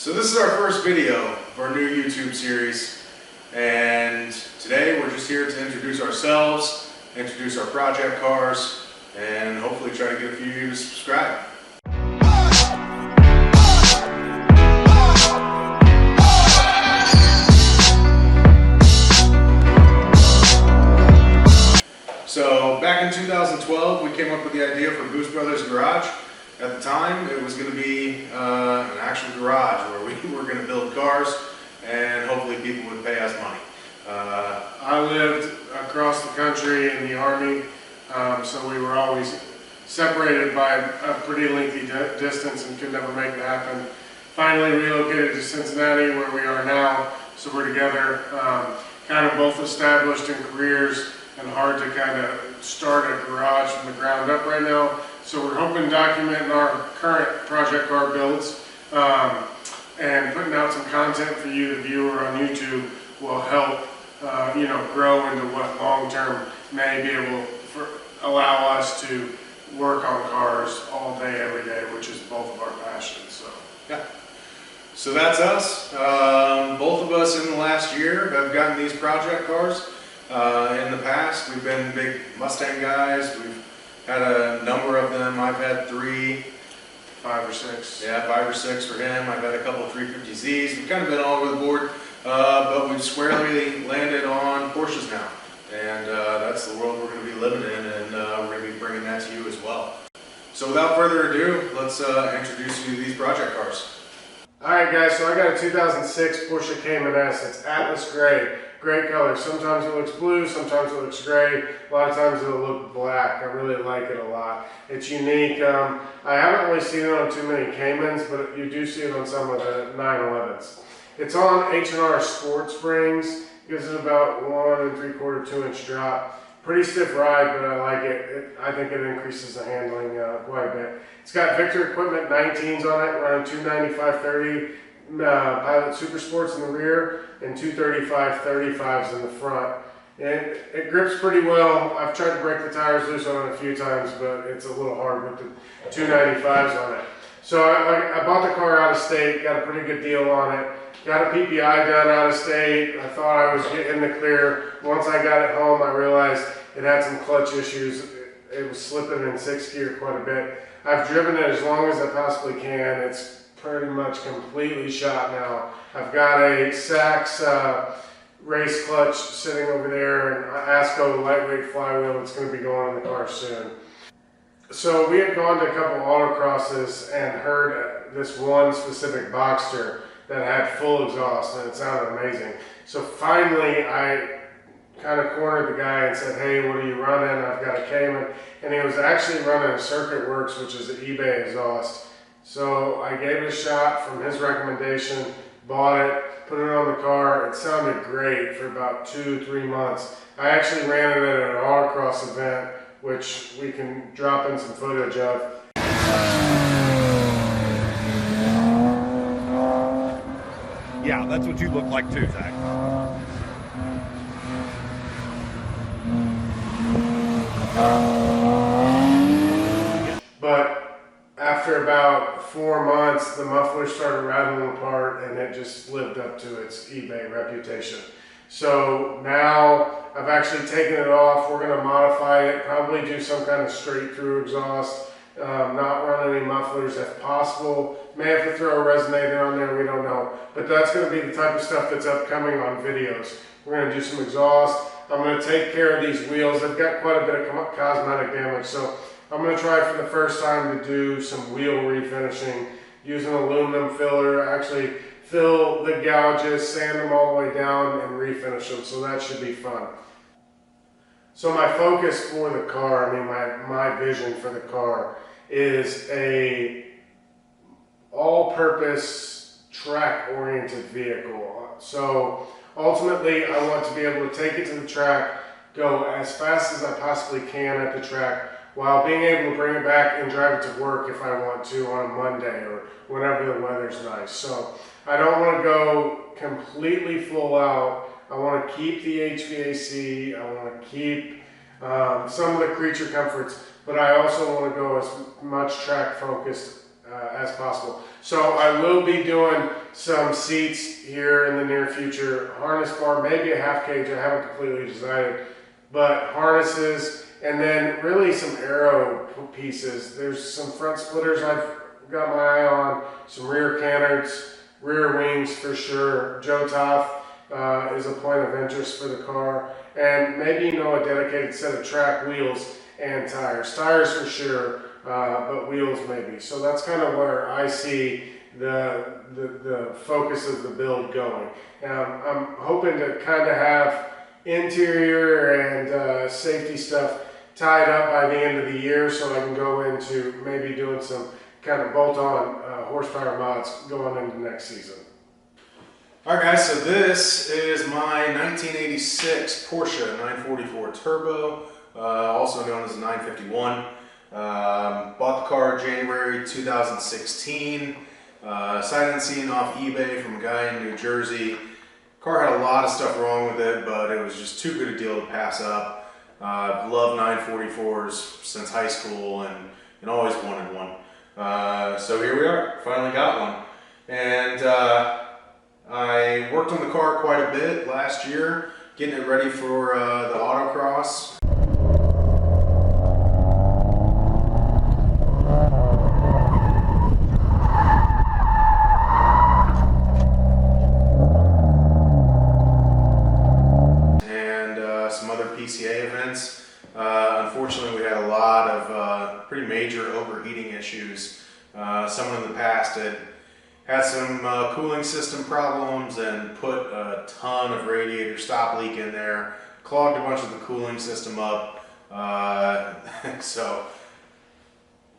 So this is our first video of our new YouTube series, and today we're just here to introduce ourselves, introduce our project cars, and hopefully try to get a few of you to subscribe. So back in 2012 we came up with the idea for Boost Brothers Garage. At the time, it was going to be an actual garage where we were going to build cars and hopefully people would pay us money. I lived across the country in the Army, so we were always separated by a pretty lengthy distance and could never make it happen. Finally relocated to Cincinnati where we are now, so we're together, kind of both established in careers and hard to kind of start a garage from the ground up right now. So we're hoping documenting our current project car builds and putting out some content for you, the viewer on YouTube, will help grow into what long term may be able to allow us to work on cars all day, every day, which is both of our passions. So yeah. So that's us. Both of us in the last year have gotten these project cars. In the past, we've been big Mustang guys. We've had a number of them. I've had 5 or 6. Yeah, 5 or 6 for him. I've had a couple of 350Zs. We've kind of been all over the board, but we've squarely landed on Porsches now. And that's the world we're going to be living in, and we're going to be bringing that to you as well. So without further ado, let's introduce you to these project cars. Alright guys, so I got a 2006 Porsche Cayman S. It's Atlas Gray. Great color. Sometimes it looks blue, sometimes it looks gray, a lot of times it'll look black. I really like it a lot. It's unique. I haven't really seen it on too many Caymans, but you do see it on some of the 911s. It's on H&R Sport Springs. Gives it about 1 3/4, 2 inch drop. Pretty stiff ride, but I like it. I think it increases the handling quite a bit. It's got Victor Equipment 19s on it, running 295/30. Pilot Super Sports in the rear and 235/35s in the front. And it grips pretty well. I've tried to break the tires loose on it a few times, but it's a little hard with the 295s on it. So I bought the car out of state, got a pretty good deal on it. Got a PPI done out of state. I thought I was getting the clear. Once I got it home, I realized it had some clutch issues. It was slipping in 6th gear quite a bit. I've driven it as long as I possibly can. It's pretty much completely shot now. I've got a Sachs race clutch sitting over there and ASCO lightweight flywheel that's going to be going in the car soon. So we had gone to a couple autocrosses and heard this one specific Boxster that had full exhaust and it sounded amazing. So finally I kind of cornered the guy and said, hey, what are you running? I've got a Cayman. And he was actually running a Circuit Works, which is an eBay exhaust. So I gave it a shot from his recommendation, bought it, put it on the car. It sounded great for about 2-3 months. I actually ran it at an Autocross event, which we can drop in some footage of. Yeah, that's what you look like too, Zach. But after about 4 months, the muffler started rattling apart and it just lived up to its eBay reputation. So now I've actually taken it off. We're going to modify it, probably do some kind of straight through exhaust, not run any mufflers if possible. May have to throw a resonator on there, we don't know. But that's going to be the type of stuff that's upcoming on videos. We're going to do some exhaust. I'm going to take care of these wheels. They've got quite a bit of cosmetic damage, so I'm going to try for the first time to do some wheel refinishing, use an aluminum filler, actually fill the gouges, sand them all the way down and refinish them, so that should be fun. So my focus for the car, my vision for the car is a all-purpose track-oriented vehicle. So ultimately I want to be able to take it to the track, go as fast as I possibly can at the track, while being able to bring it back and drive it to work if I want to on a Monday or whenever the weather's nice. So I don't want to go completely full out. I want to keep the HVAC, I want to keep some of the creature comforts, but I also want to go as much track focused as possible. So I will be doing some seats here in the near future, harness bar, maybe a half cage, I haven't completely decided, but harnesses, and then really some aero pieces. There's some front splitters I've got my eye on, some rear canards, rear wings for sure. Joe Toth is a point of interest for the car, and maybe, you know, a dedicated set of track wheels and tires. Tires for sure, but wheels maybe. So that's kind of where I see the focus of the build going. I'm hoping to kind of have interior and safety stuff tied up by the end of the year, so I can go into maybe doing some kind of bolt-on horsepower mods going into next season. Alright guys, so this is my 1986 Porsche 944 Turbo, also known as a 951. Bought the car January 2016, sight unseen off eBay from a guy in New Jersey. Car had a lot of stuff wrong with it, but it was just too good a deal to pass up. I've loved 944s since high school and always wanted one. So here we are, finally got one. And I worked on the car quite a bit last year, getting it ready for the Autocross. Some other PCA events. Unfortunately, we had a lot of pretty major overheating issues. Someone in the past had some cooling system problems and put a ton of radiator stop leak in there, clogged a bunch of the cooling system up. So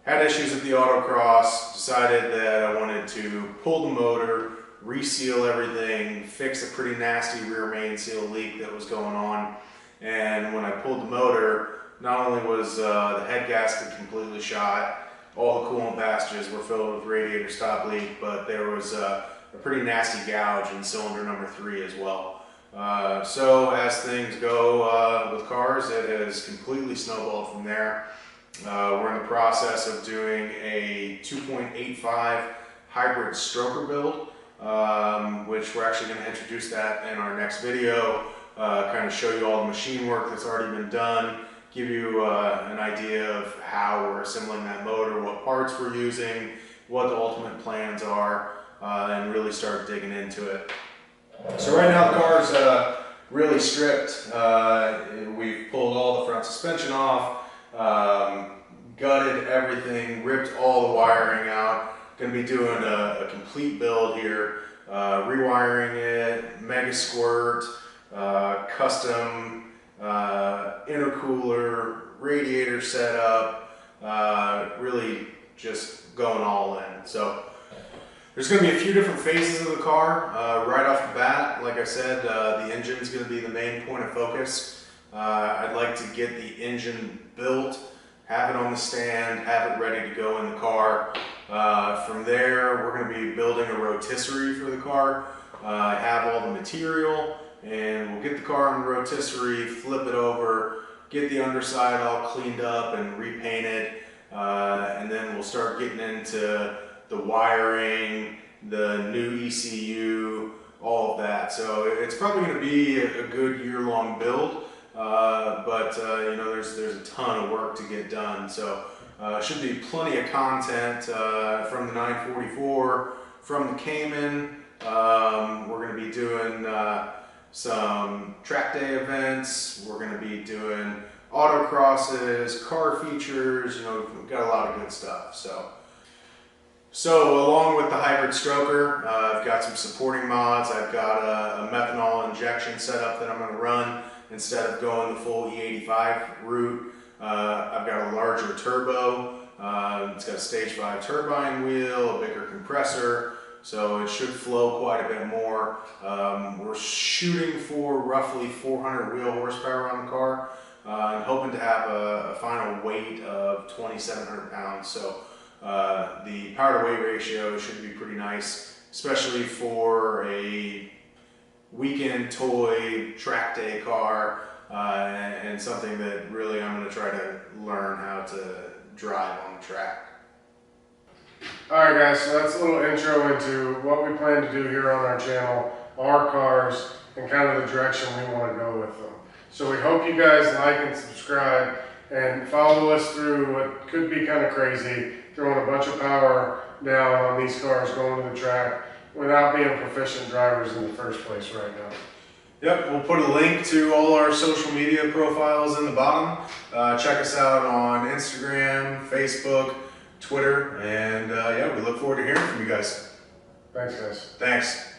had issues at the Autocross, decided that I wanted to pull the motor, reseal everything, fix a pretty nasty rear main seal leak that was going on. And when I pulled the motor, not only was the head gasket completely shot, all the coolant passages were filled with radiator stop leak, but there was a pretty nasty gouge in cylinder number 3 as well. So as things go with cars, it has completely snowballed from there. We're in the process of doing a 2.85 hybrid stroker build, which we're actually going to introduce that in our next video. Kind of show you all the machine work that's already been done, give you an idea of how we're assembling that motor, what parts we're using, what the ultimate plans are, and really start digging into it. So right now the car's really stripped. We've pulled all the front suspension off, gutted everything, ripped all the wiring out. Going to be doing a complete build here, rewiring it, mega squirt, custom intercooler, radiator setup, really just going all in. So there's going to be a few different phases of the car right off the bat. Like I said, the engine is going to be the main point of focus. I'd like to get the engine built, have it on the stand, have it ready to go in the car. From there, we're going to be building a rotisserie for the car. I have all the material, and we'll get the car on the rotisserie, flip it over, get the underside all cleaned up and repainted, and then we'll start getting into the wiring, the new ECU, all of that. So it's probably going to be a good year-long build, but you know, there's a ton of work to get done. So should be plenty of content from the 944, from the Cayman. We're going to be doing some track day events. We're going to be doing autocrosses, car features. You know, we've got a lot of good stuff. So along with the hybrid stroker, I've got some supporting mods. I've got a methanol injection setup that I'm going to run instead of going the full E85 route. I've got a larger turbo. It's got a stage 5 turbine wheel, a bigger compressor, so it should flow quite a bit more. We're shooting for roughly 400 wheel horsepower on the car. I'm hoping to have a final weight of 2,700 pounds. So the power to weight ratio should be pretty nice, especially for a weekend toy track day car, and something that really I'm going to try to learn how to drive on the track. Alright guys, so that's a little intro into what we plan to do here on our channel, our cars, and kind of the direction we want to go with them. So we hope you guys like and subscribe and follow us through what could be kind of crazy, throwing a bunch of power down on these cars going to the track without being proficient drivers in the first place right now. Yep, we'll put a link to all our social media profiles in the bottom. Check us out on Instagram, Facebook, Twitter, and yeah, we look forward to hearing from you guys. Thanks guys. Thanks.